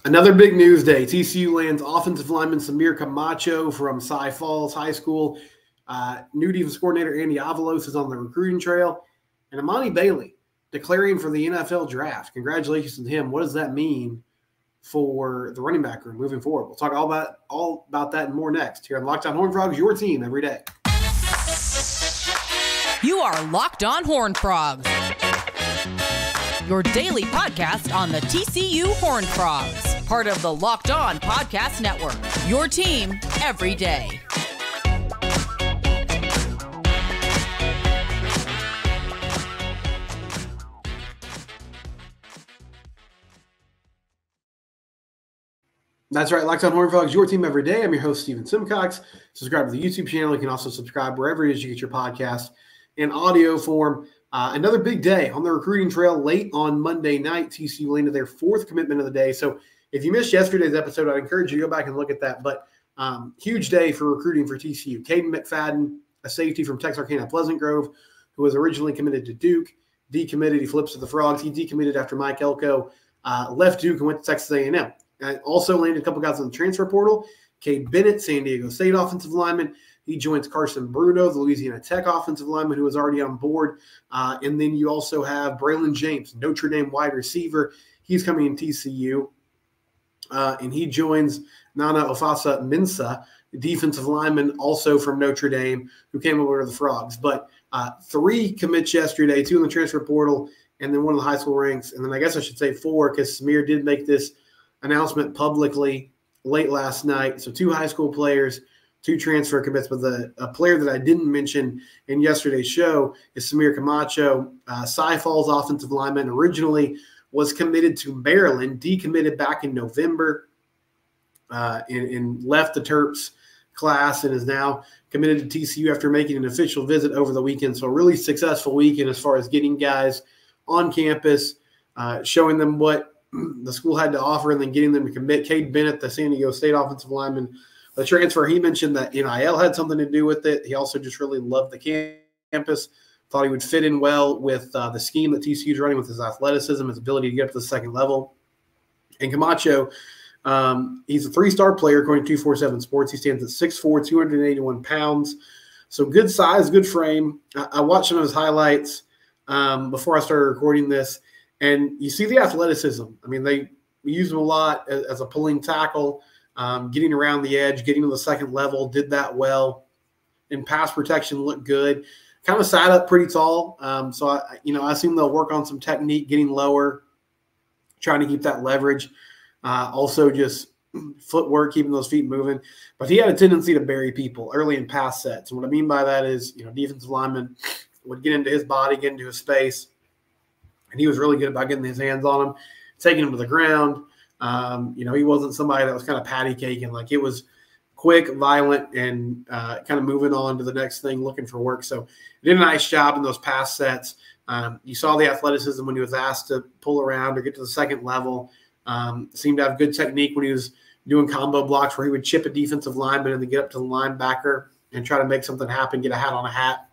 Another big news day. TCU lands offensive lineman Samir Camacho from Cy Falls High School. New defense coordinator Andy Avalos is on the recruiting trail. And Emani Bailey declaring for the NFL draft. Congratulations to him. What does that mean for the running back room moving forward? We'll talk all about that and more next here on Locked On Horned Frogs, your team every day. You are Locked On Horned Frogs, your daily podcast on the TCU Horned Frogs, part of the Locked On Podcast Network, your team every day. That's right, Locked On Horned Frogs, your team every day. I'm your host, Steven Simcox. Subscribe to the YouTube channel. You can also subscribe wherever it is you get your podcast in audio form. Another big day on the recruiting trail late on Monday night. TCU landed their fourth commitment of the day. So if you missed yesterday's episode, I'd encourage you to go back and look at that. But huge day for recruiting for TCU. Caden McFadden, a safety from Texarkana Pleasant Grove, who was originally committed to Duke, decommitted. He flips to the Frogs. He decommitted after Mike Elko left Duke and went to Texas A&M. Also landed a couple guys on the transfer portal. Cade Bennett, San Diego State offensive lineman. He joins Carson Bruno, the Louisiana Tech offensive lineman, who was already on board. And then you also have Braylon James, Notre Dame wide receiver. He's coming in TCU. And he joins Nana Ofasa-Mensah, defensive lineman, also from Notre Dame, who came over to the Frogs. But 3 commits yesterday, 2 in the transfer portal, and then 1 in the high school ranks. And then I guess I should say 4 because Samir did make this announcement publicly late last night. So 2 high school players, 2 transfer commits. But a player that I didn't mention in yesterday's show is Samir Camacho, Cy Falls offensive lineman, originally was committed to Maryland, decommitted back in November, and left the Terps class and is now committed to TCU after making an official visit over the weekend. So a really successful weekend as far as getting guys on campus, showing them what the school had to offer and then getting them to commit. Cade Bennett, the San Diego State offensive lineman, the transfer, he mentioned that NIL had something to do with it. He also just really loved the campus, thought he would fit in well with the scheme that TCU is running with his athleticism, his ability to get up to the second level. And Camacho, he's a 3-star player according to 247 Sports. He stands at 6'4", 281 pounds. So good size, good frame. I watched some of his highlights before I started recording this. And you see the athleticism. I mean, we use him a lot as a pulling tackle, getting around the edge, getting to the second level, did that well. In pass protection, looked good. Kind of sat up pretty tall. So, I assume they'll work on some technique, getting lower, trying to keep that leverage. Also just footwork, keeping those feet moving. But he had a tendency to bury people early in pass sets. And what I mean by that is, defensive linemen would get into his body, get into his space. And he was really good about getting his hands on him, taking him to the ground. He wasn't somebody that was kind of patty caking. Like, it was quick, violent, and kind of moving on to the next thing, looking for work. So he did a nice job in those pass sets. You saw the athleticism when he was asked to pull around or get to the second level. Seemed to have good technique when he was doing combo blocks where he would chip a defensive lineman and then get up to the linebacker and try to make something happen, get a hat on a hat.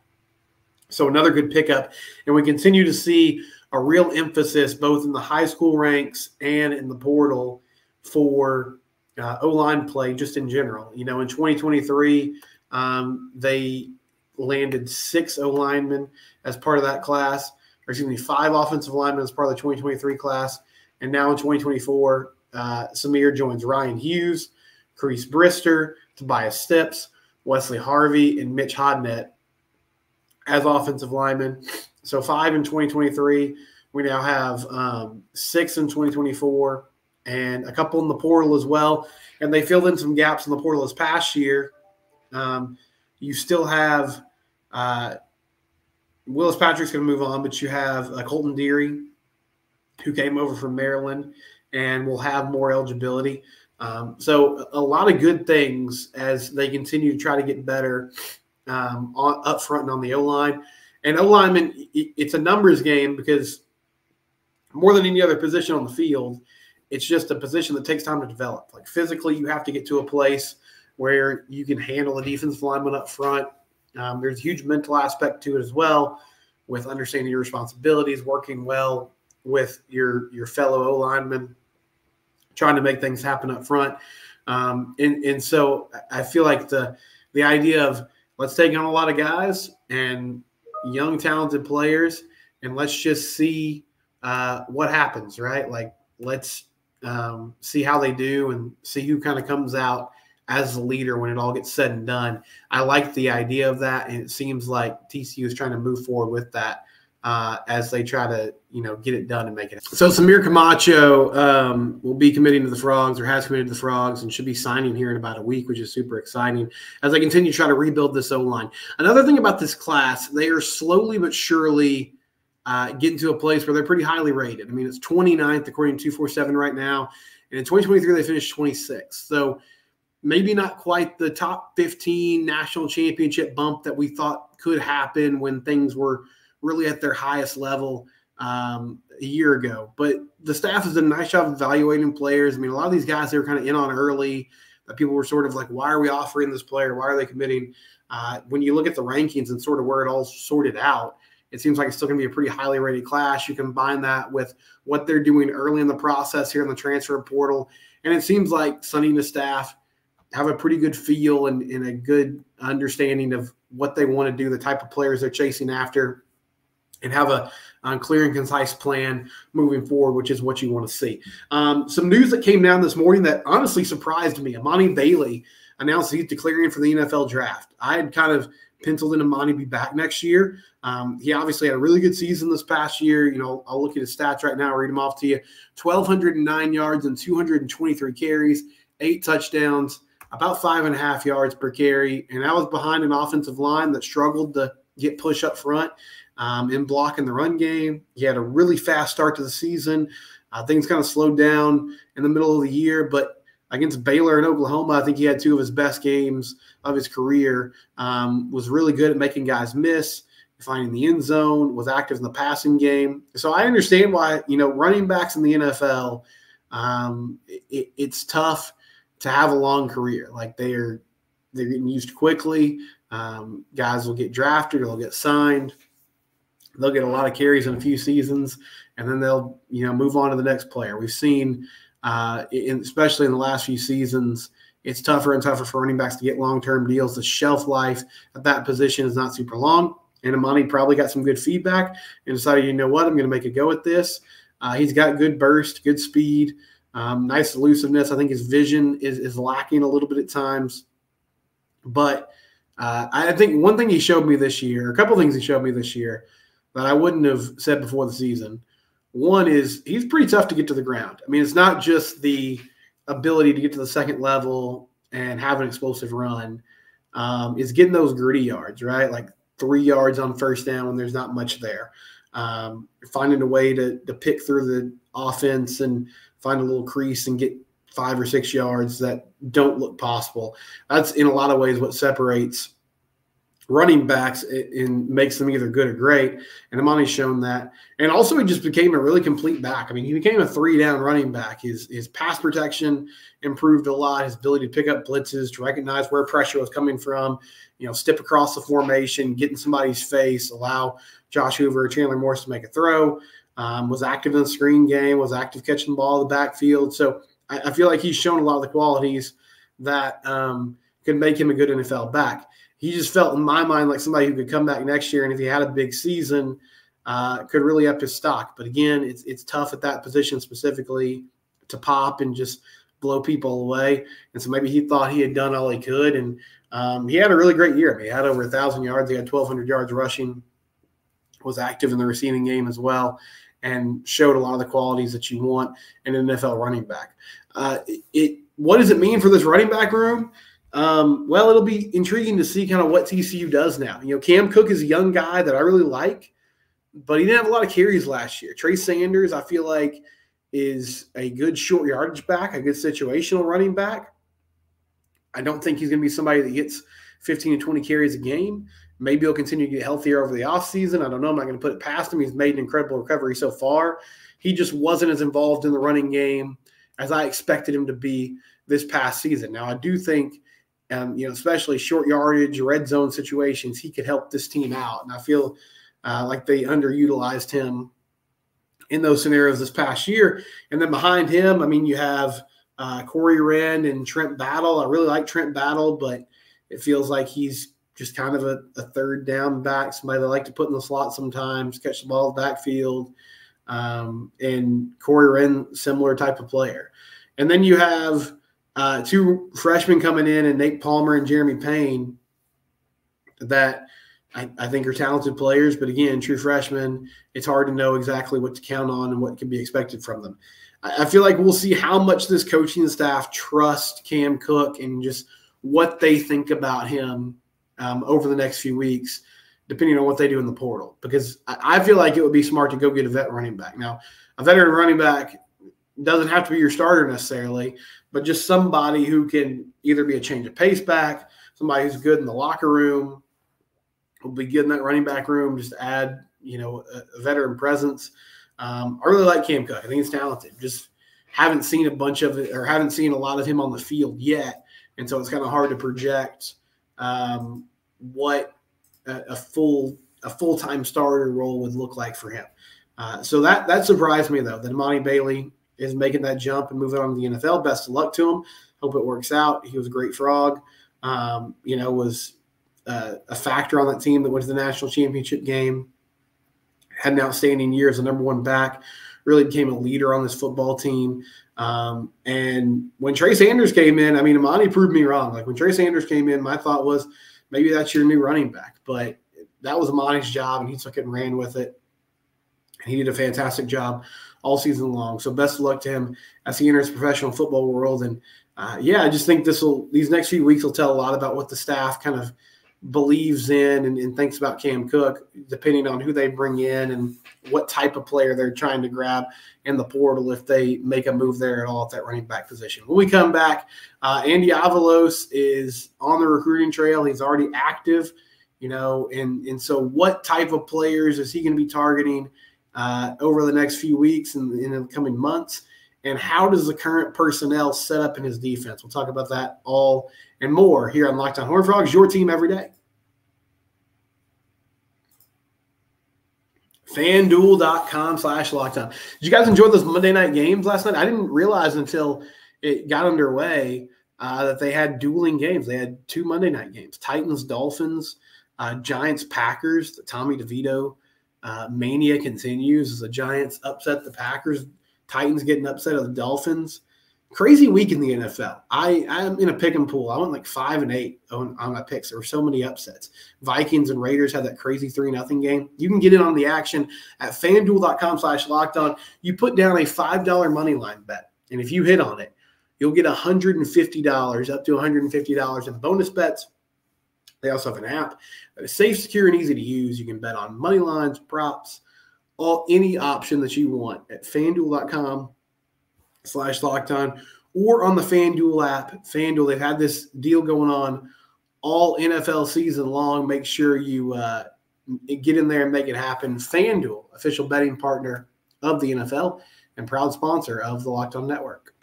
So another good pickup. And we continue to see a real emphasis both in the high school ranks and in the portal for O-line play just in general. In 2023, they landed 6 O-linemen as part of that class, or 5 offensive linemen as part of the 2023 class. And now in 2024, Samir joins Ryan Hughes, Carice Brister, Tobias Steps, Wesley Harvey, and Mitch Hodnett as offensive linemen. So 5 in 2023. We now have 6 in 2024 and a couple in the portal as well. And they filled in some gaps in the portal this past year. You still have Willis Patrick's going to move on, but you have Colton Deary, who came over from Maryland and will have more eligibility. So a lot of good things as they continue to try to get better up front and on the O-line. And O-lineman, it's a numbers game because more than any other position on the field, it's just a position that takes time to develop. Like, physically, you have to get to a place where you can handle a defensive lineman up front. There's a huge mental aspect to it as well, with understanding your responsibilities, working well with your fellow O-linemen. trying to make things happen up front. And so I feel like the idea of let's take on a lot of guys and young, talented players, and let's just see what happens, right? Like, let's see how they do and see who kind of comes out as the leader when it all gets said and done. I like the idea of that, and it seems like TCU is trying to move forward with that as they try to, get it done and make it. So Samir Camacho will be committing to the Frogs, or has committed to the Frogs, and should be signing here in about a week, which is super exciting as they continue to try to rebuild this O-line. Another thing about this class, they are slowly but surely getting to a place where they're pretty highly rated. I mean, it's 29th according to 247 right now, and in 2023 they finished 26th. So maybe not quite the top 15 national championship bump that we thought could happen when things were really at their highest level a year ago. But the staff has done a nice job evaluating players. I mean, a lot of these guys, they were kind of in on early, that people were sort of like, why are we offering this player? Why are they committing? When you look at the rankings and sort of where it all sorted out, it seems like it's still going to be a pretty highly rated class. You combine that with what they're doing early in the process here in the transfer portal, and it seems like Sonny and the staff have a pretty good feel and a good understanding of what they want to do, the type of players they're chasing after, and have a clear and concise plan moving forward, which is what you want to see. Some news that came down this morning that honestly surprised me. Emani Bailey announced he's declaring for the NFL draft. I had kind of penciled in Emani be back next year. He obviously had a really good season this past year. I'll look at his stats right now, read them off to you. 1,209 yards and 223 carries, 8 touchdowns, about 5.5 yards per carry. And that was behind an offensive line that struggled to get push up front in blocking the run game. He had a really fast start to the season. Things kind of slowed down in the middle of the year, but against Baylor and Oklahoma, I think he had 2 of his best games of his career. Was really good at making guys miss, finding the end zone, was active in the passing game. So I understand why, running backs in the NFL, it's tough to have a long career. Like they're getting used quickly. Guys will get drafted or they'll get signed. They'll get a lot of carries in a few seasons, and then they'll, move on to the next player. We've seen, especially in the last few seasons, it's tougher and tougher for running backs to get long-term deals. The shelf life at that position is not super long. And Emani probably got some good feedback and decided, I'm going to make a go at this. He's got good burst, good speed, nice elusiveness. I think his vision is lacking a little bit at times. But I think one thing he showed me this year, a couple things he showed me this year that I wouldn't have said before the season. One is he's pretty tough to get to the ground. I mean, it's not just the ability to get to the second level and have an explosive run. It's getting those gritty yards, right? Like 3 yards on first down when there's not much there. Finding a way to pick through the offense and find a little crease and get 5 or 6 yards that don't look possible. That's in a lot of ways what separates running backs and makes them either good or great. And Emani's shown that. And also he just became a really complete back. I mean, he became a 3-down running back. His pass protection improved a lot. His ability to pick up blitzes, to recognize where pressure was coming from, step across the formation, get in somebody's face, allow Josh Hoover or Chandler Morris to make a throw, was active in the screen game, was active catching the ball in the backfield. So I feel like he's shown a lot of the qualities that could make him a good NFL back. He just felt, in my mind, like somebody who could come back next year, and if he had a big season, could really up his stock. But again, it's tough at that position specifically to pop and just blow people away. And so maybe he thought he had done all he could, and he had a really great year. I mean, he had over 1,000 yards. He had 1,200 yards rushing, was active in the receiving game as well, and showed a lot of the qualities that you want in an NFL running back. What does it mean for this running back room? Well, it'll be intriguing to see kind of what TCU does now. Cam Cook is a young guy that I really like, but he didn't have a lot of carries last year. Trey Sanders, I feel like, is a good short yardage back, a good situational running back. I don't think he's going to be somebody that gets 15 to 20 carries a game. Maybe he'll continue to get healthier over the offseason. I don't know. I'm not going to put it past him. He's made an incredible recovery so far. He just wasn't as involved in the running game as I expected him to be this past season. Now, I do think especially short yardage, red zone situations, he could help this team out. And I feel like they underutilized him in those scenarios this past year. And then behind him, I mean, you have Corey Wren and Trent Battle. I really like Trent Battle, but it feels like he's just kind of a third down back, somebody they like to put in the slot sometimes, catch the ball in the backfield. And Corey Wren, similar type of player. And then you have two freshmen coming in, and Nate Palmer and Jeremy Payne, that I think are talented players. But again, true freshmen, it's hard to know exactly what to count on and what can be expected from them. I feel like we'll see how much this coaching staff trusts Cam Cook and just what they think about him over the next few weeks, depending on what they do in the portal. Because I feel like it would be smart to go get a vet running back. Now, a veteran running back doesn't have to be your starter necessarily, but just somebody who can either be a change of pace back, somebody who's good in the locker room, will be good in that running back room, just add, a veteran presence. I really like Cam Cook. I think he's talented. Just haven't seen a bunch of it, or haven't seen a lot of him on the field yet. And so it's kind of hard to project what a full-time starter role would look like for him. So that surprised me, though, that Emani Bailey is making that jump and moving on to the NFL. Best of luck to him. Hope it works out. He was a great frog. Was a factor on that team that went to the national championship game. Had an outstanding year as a number one back. Really became a leader on this football team. And when Trey Sanders came in, I mean, Emani proved me wrong. Like when Trey Sanders came in, my thought was maybe that's your new running back. But that was Emani's job, and he took it and ran with it. He did a fantastic job all season long. So best of luck to him as he enters the professional football world. And, I just think these next few weeks will tell a lot about what the staff kind of believes in and thinks about Cam Cook, depending on who they bring in and what type of player they're trying to grab in the portal, if they make a move there at all at that running back position. When we come back, Andy Avalos is on the recruiting trail. He's already active, and so what type of players is he going to be targeting over the next few weeks and in the coming months? And how does the current personnel set up in his defense? We'll talk about that all and more here on Locked On Horned Frogs, your team every day. FanDuel.com/lockedon. Did you guys enjoy those Monday night games last night? I didn't realize until it got underway that they had dueling games. They had two Monday night games: Titans-Dolphins, Giants-Packers. The Tommy DeVito mania continues as the Giants upset the Packers. Titans getting upset of the Dolphins. Crazy week in the NFL. I'm in a pick and pool. I went like 5-8 on my picks. There were so many upsets. Vikings and Raiders had that crazy 3-0 game. You can get in on the action at FanDuel.com/lockedon. You put down a $5 money line bet, and if you hit on it, you'll get $150, up to $150 in bonus bets. They also have an app that is safe, secure, and easy to use. You can bet on money lines, props, any option that you want at FanDuel.com/lockedon or on the FanDuel app. FanDuel, they've had this deal going on all NFL season long. Make sure you get in there and make it happen. FanDuel, official betting partner of the NFL and proud sponsor of the Locked On Network.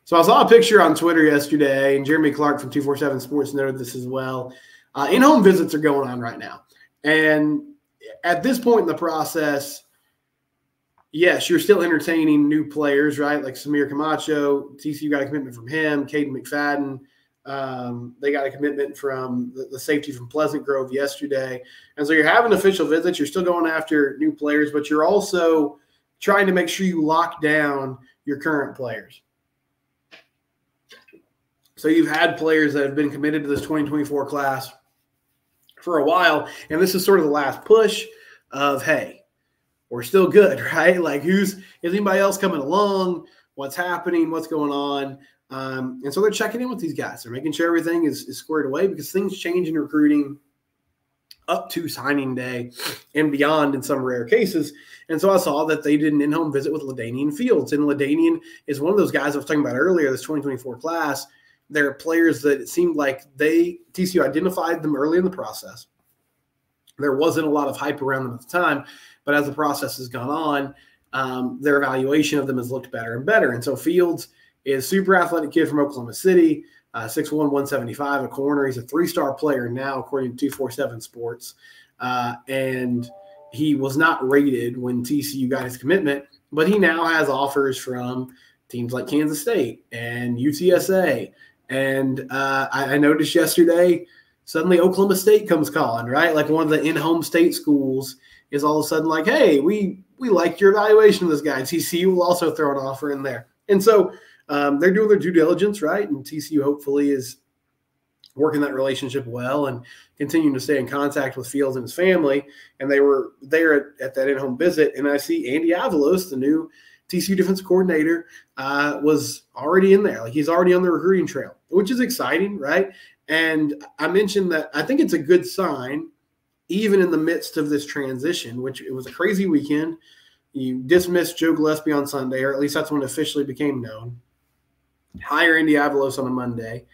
So I saw a picture on Twitter yesterday, and Jeremy Clark from 247 Sports noted this as well. In-home visits are going on right now. And at this point in the process, yes, you're still entertaining new players, right? Like Samir Camacho, TCU got a commitment from him, Caden McFadden. They got a commitment from the safety from Pleasant Grove yesterday. And so you're having official visits. You're still going after new players, but you're also trying to make sure you lock down your current players. So you've had players that have been committed to this 2024 class for a while, and this is sort of the last push of, hey, we're still good, right? Like, is anybody else coming along? What's happening? What's going on? And so they're checking in with these guys. They're making sure everything is squared away, because things change in recruiting up to signing day and beyond in some rare cases. And so I saw that they did an in-home visit with LaDainian Fields. And LaDainian is one of those guys I was talking about earlier, this 2024 class. There are players that it seemed like TCU identified them early in the process. There wasn't a lot of hype around them at the time, but as the process has gone on, their evaluation of them has looked better and better. And so Fields is a super athletic kid from Oklahoma City, 6'1", 175, a corner. He's a 3-star player now, according to 247 Sports. and he was not rated when TCU got his commitment, but he now has offers from teams like Kansas State and UTSA. And I noticed yesterday, suddenly Oklahoma State comes calling, right? Like one of the in-home state schools is all of a sudden like, hey, we like your evaluation of this guy. TCU will also throw an offer in there. And so they're doing their due diligence, right? And TCU hopefully is working that relationship well and continuing to stay in contact with Fields and his family. And they were there at that in-home visit. And I see Andy Avalos, the new TCU defensive coordinator, was already in there. Like he's already on the recruiting trail, which is exciting, right? And I mentioned that I think it's a good sign, even in the midst of this transition, which it was a crazy weekend. You dismissed Joe Gillespie on Sunday, or at least that's when it officially became known. Hire Andy Avalos on a Monday.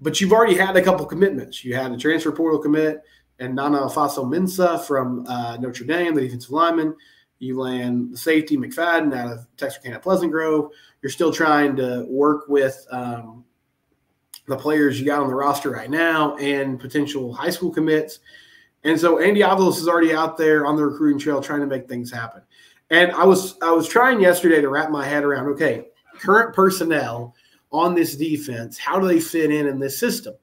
But you've already had a couple commitments. You had a transfer portal commit and Nana Alfaso-Mensah from Notre Dame, the defensive lineman. You land the safety McFadden out of Texarkana Pleasant Grove. You're still trying to work with the players you got on the roster right now and potential high school commits. And so Andy Avalos is already out there on the recruiting trail trying to make things happen. And I was trying yesterday to wrap my head around, okay, current personnel on this defense, how do they fit in this system?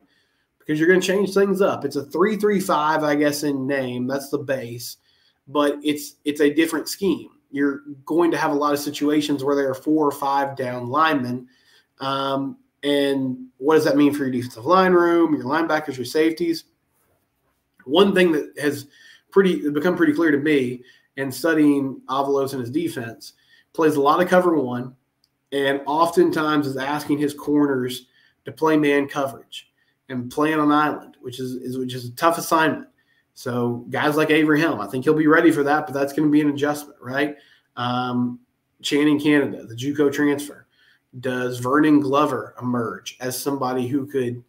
Because you're going to change things up. It's a 3-3-5, I guess, in name. That's the base. But it's a different scheme. You're going to have a lot of situations where there are 4 or 5 down linemen. And what does that mean for your defensive line room, your linebackers, your safeties? One thing that has become pretty clear to me in studying Avalos and his defense, plays a lot of cover one, and oftentimes is asking his corners to play man coverage and playing on island, which is a tough assignment. So guys like Avery Helm, I think he'll be ready for that, but that's going to be an adjustment, right? Channing Canada, the JUCO transfer. Does Vernon Glover emerge as somebody who could,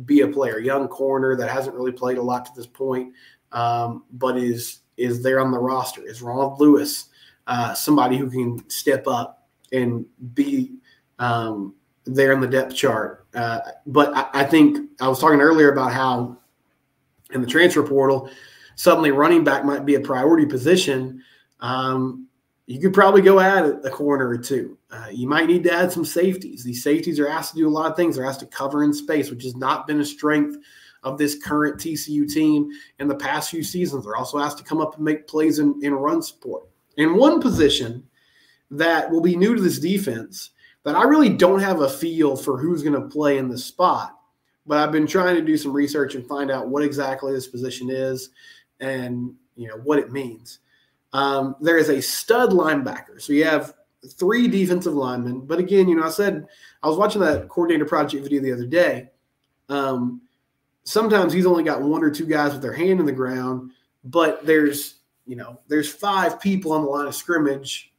be a player, young corner that hasn't really played a lot to this point, but is there on the roster? Is Ronald Lewis somebody who can step up and be there in the depth chart? But I think I was talking earlier about how in the transfer portal, suddenly running back might be a priority position. You could probably go add a corner or two. You might need to add some safeties. These safeties are asked to do a lot of things. They're asked to cover in space, which has not been a strength of this current TCU team in the past few seasons. They're also asked to come up and make plays in run support. And one position that will be new to this defense that I really don't have a feel for who's going to play in this spot, but I've been trying to do some research and find out what exactly this position is and what it means. There is a stud linebacker. So you have 3 defensive linemen. But again, I said I was watching that coordinator project video the other day. Sometimes he's only got 1 or 2 guys with their hand in the ground, but there's 5 people on the line of scrimmage.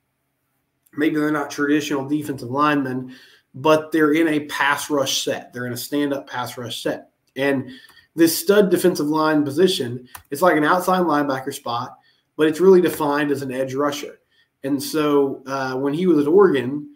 Maybe they're not traditional defensive linemen, but they're in a pass rush set. They're in a stand-up pass rush set. And this stud defensive line position, it's like an outside linebacker spot, but it's really defined as an edge rusher. And so when he was at Oregon,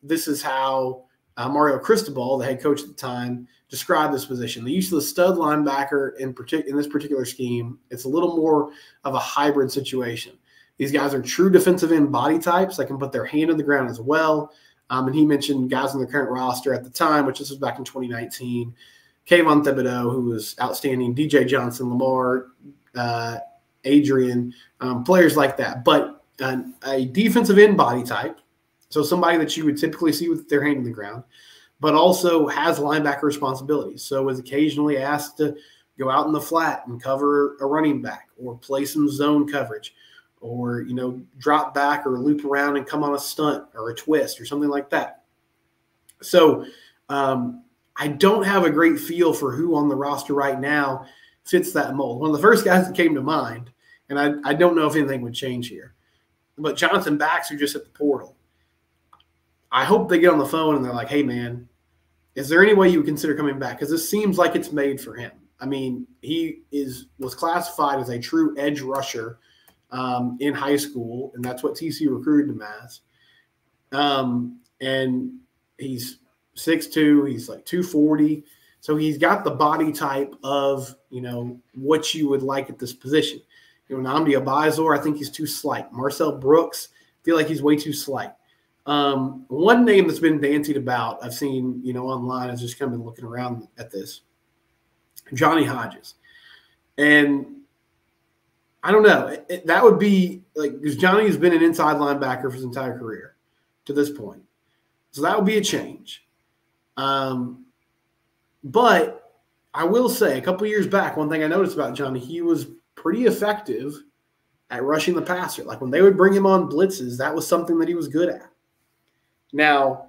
this is how Mario Cristobal, the head coach at the time, described this position. The use of the stud linebacker in this particular scheme, it's a little more of a hybrid situation. These guys are true defensive end body types that can put their hand in the ground as well. And he mentioned guys on the current roster at the time, which this was back in 2019, Kayvon Thibodeau, who was outstanding, DJ Johnson, Lamar, Adrian, players like that. But a defensive end body type, so somebody that you would typically see with their hand in the ground, but also has linebacker responsibilities. So was occasionally asked to go out in the flat and cover a running back or play some zone coverage or, drop back or loop around and come on a stunt or a twist or something like that. So I don't have a great feel for who on the roster right now fits that mold. One of the first guys that came to mind, and I don't know if anything would change here, but Jonathan Bax, who just hit the portal. I hope they get on the phone and they're like, hey, man, is there any way you would consider coming back? Because this seems like it's made for him. I mean, he was classified as a true edge rusher in high school, and that's what TCU recruited him as. And he's 6'2", he's like 240. So he's got the body type of, what you would like at this position. Nnamdi Abizor, I think he's too slight. Marcel Brooks, I feel like he's way too slight. One name that's been bantied about, I've seen, online, I've just kind of been looking around at this, Johnny Hodges. And I don't know. That would be because Johnny has been an inside linebacker for his entire career to this point. So that would be a change. But I will say a couple of years back, one thing I noticed about Johnny, he was pretty effective at rushing the passer. Like when they would bring him on blitzes, that was something that he was good at. Now,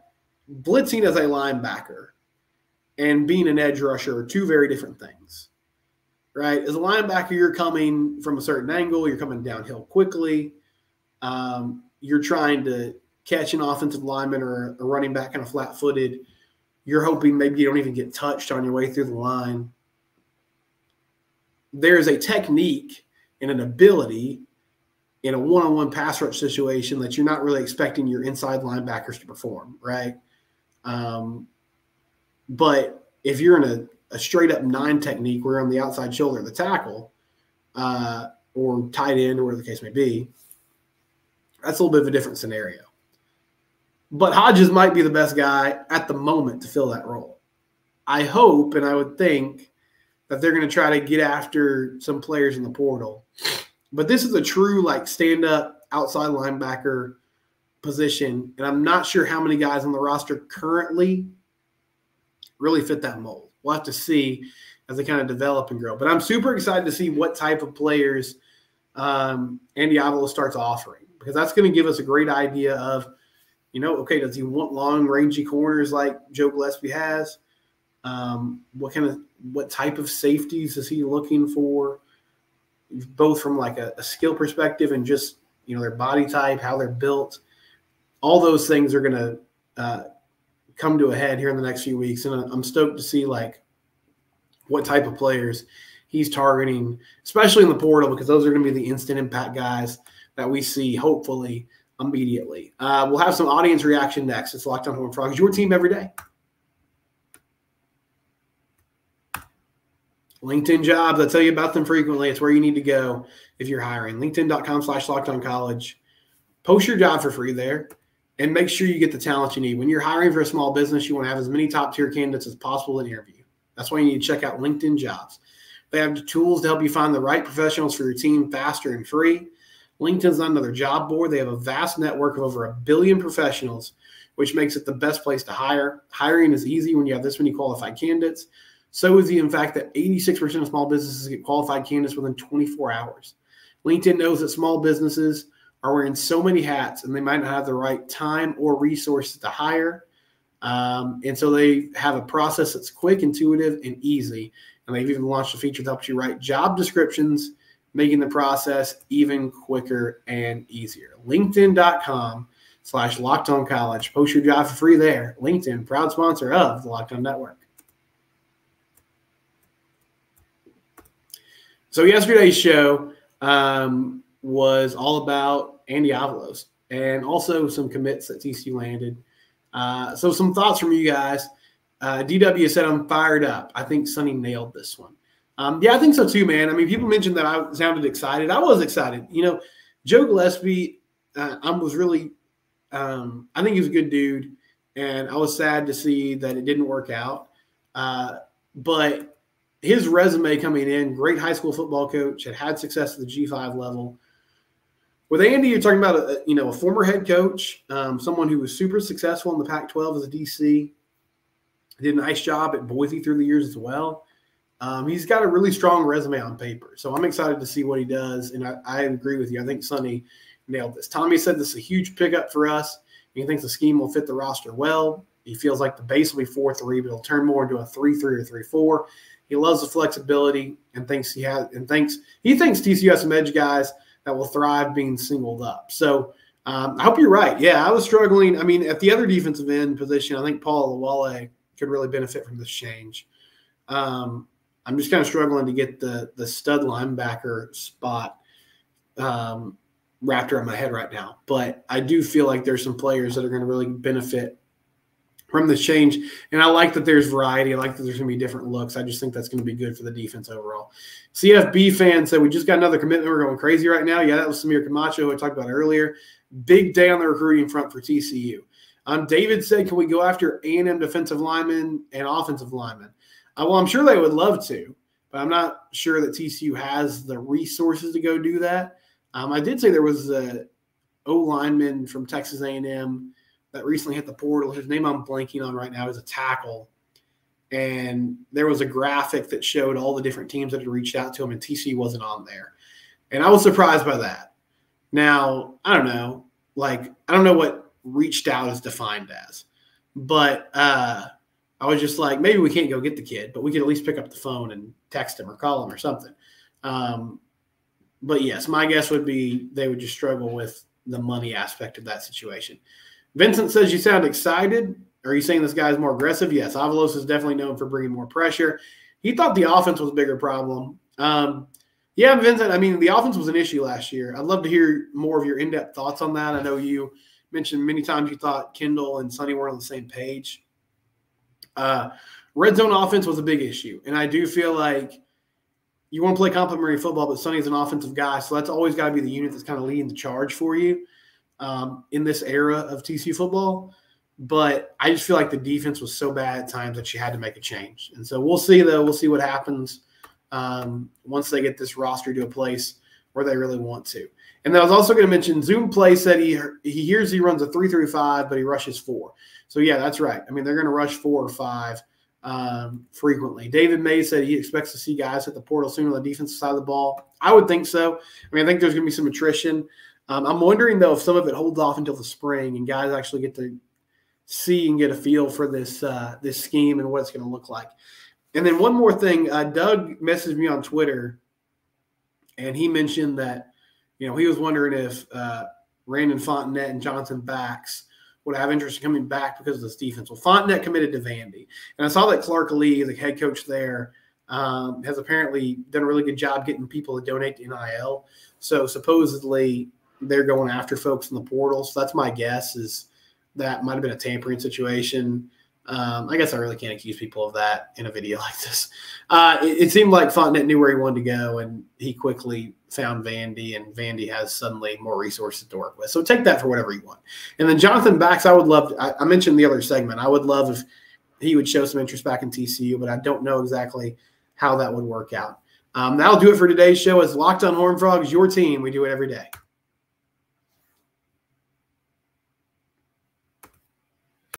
blitzing as a linebacker and being an edge rusher are two very different things. Right? As a linebacker, you're coming from a certain angle. You're coming downhill quickly. You're trying to catch an offensive lineman or a running back kind of flat-footed. You're hoping maybe you don't even get touched on your way through the line. There's a technique and an ability in a one-on-one pass rush situation that you're not really expecting your inside linebackers to perform, right? But if you're in a straight-up 9 technique where you're on the outside shoulder of the tackle or tight end or whatever the case may be, that's a little bit of a different scenario. But Hodges might be the best guy at the moment to fill that role. I hope and I would think that they're going to try to get after some players in the portal. But this is a true stand-up outside linebacker position, and I'm not sure how many guys on the roster currently really fit that mold. We'll have to see as they kind of develop and grow. But I'm super excited to see what type of players Andy Avalos starts offering, because that's going to give us a great idea of, okay, does he want long, rangy corners like Joe Gillespie has? What type of safeties is he looking for, both from a skill perspective and just, their body type, how they're built. All those things are going to come to a head here in the next few weeks. And I'm stoked to see what type of players he's targeting, especially in the portal, because those are going to be the instant impact guys that we see hopefully immediately. We'll have some audience reaction next. It's Locked On Horned Frogs, your team every day. LinkedIn jobs, I tell you about them frequently. It's where you need to go if you're hiring. LinkedIn.com/LockedOnCollege. Post your job for free there and make sure you get the talent you need. When you're hiring for a small business, you want to have as many top-tier candidates as possible in interview. That's why you need to check out LinkedIn Jobs. They have the tools to help you find the right professionals for your team faster and free. LinkedIn's not another job board. They have a vast network of over 1 billion professionals, which makes it the best place to hire. Hiring is easy when you have this many qualified candidates. So is the fact that 86% of small businesses get qualified candidates within 24 hours. LinkedIn knows that small businesses are wearing so many hats and they might not have the right time or resources to hire. And so they have a process that's quick, intuitive, and easy. And they've even launched a feature that helps you write job descriptions, making the process even quicker and easier. LinkedIn.com/LockedOnCollege. Post your job for free there. LinkedIn, proud sponsor of the Locked On Network. So yesterday's show was all about Andy Avalos and also some commits that TCU landed. So some thoughts from you guys. DW said, I'm fired up. I think Sonny nailed this one. Yeah, I think so too, man. I mean, people mentioned that I sounded excited. I was excited. Joe Gillespie, I was really I think he was a good dude, and I was sad to see that it didn't work out. But his resume coming in, great high school football coach, had success at the G5 level. With Andy, you're talking about a former head coach, someone who was super successful in the Pac-12 as a DC. Did a nice job at Boise through the years as well. He's got a really strong resume on paper, so I'm excited to see what he does, and I agree with you. I think Sonny nailed this. Tommy said this is a huge pickup for us. He thinks the scheme will fit the roster well. He feels like the base will be 4-3, but it'll turn more into a 3-3 or 3-4. He loves the flexibility and thinks he thinks TCU has some edge guys that will thrive being singled up. So I hope you're right. Yeah, I was struggling. I mean, at the other defensive end position, I think Paul Awale could really benefit from this change. I'm just kind of struggling to get the stud linebacker spot wrapped around my head right now. But I do feel like there's some players that are going to really benefit from this change. And I like that there's variety. I like that there's going to be different looks. I just think that's going to be good for the defense overall. CFB fan said, we just got another commitment. We're going crazy right now. Yeah, that was Samir Camacho, who I talked about earlier. Big day on the recruiting front for TCU. David said, can we go after A&M defensive linemen and offensive linemen? Well, I'm sure they would love to, but I'm not sure that TCU has the resources to go do that. I did say there was a O-lineman from Texas A&M that recently hit the portal. His name I'm blanking on right now is a tackle. And there was a graphic that showed all the different teams that had reached out to him, and TCU wasn't on there. And I was surprised by that. Now, I don't know. I don't know what reached out is defined as. But I was just like, maybe we can't go get the kid, but we could at least pick up the phone and text him or call him or something. But, yes, my guess would be they would just struggle with the money aspect of that situation. Vincent says, you sound excited. Are you saying this guy's more aggressive? Yes, Avalos is definitely known for bringing more pressure. He thought the offense was a bigger problem. Yeah, Vincent, I mean, the offense was an issue last year. I'd love to hear more of your in-depth thoughts on that. I know you mentioned many times you thought Kendall and Sonny weren't on the same page. Red zone offense was a big issue, and I do feel like you want to play complementary football, but Sonny's an offensive guy, so that's always got to be the unit that's kind of leading the charge for you in this era of TCU football. But I just feel like the defense was so bad at times that you had to make a change. And so we'll see, though. We'll see what happens once they get this roster to a place where they really want to. And then I was also going to mention Zoom Play said he hears he runs a 3-3-5, but he rushes 4. So, yeah, that's right. I mean, they're going to rush 4 or 5 frequently. David May said he expects to see guys hit the portal soon on the defensive side of the ball. I would think so. I mean, I think there's going to be some attrition. I'm wondering, though, if some of it holds off until the spring and guys actually get to see and get a feel for this this scheme and what it's going to look like. And then one more thing, Doug messaged me on Twitter, and he mentioned that, he was wondering if Randon Fontenette and Jonathan Bax would have interest in coming back because of this defense. Well, Fontenette committed to Vandy. And I saw that Clark Lee, the head coach there, has apparently done a really good job getting people to donate to NIL. So supposedly they're going after folks in the portal. So that's my guess, is that might have been a tampering situation. I guess I really can't accuse people of that in a video like this. It seemed like Fontenette knew where he wanted to go, and he quickly found Vandy, and Vandy has suddenly more resources to work with. So take that for whatever you want. And then Jonathan Bax, I would love – I mentioned the other segment. I would love if he would show some interest back in TCU, but I don't know exactly how that would work out. That'll do it for today's show. As Locked on Horned Frogs, your team. We do it every day.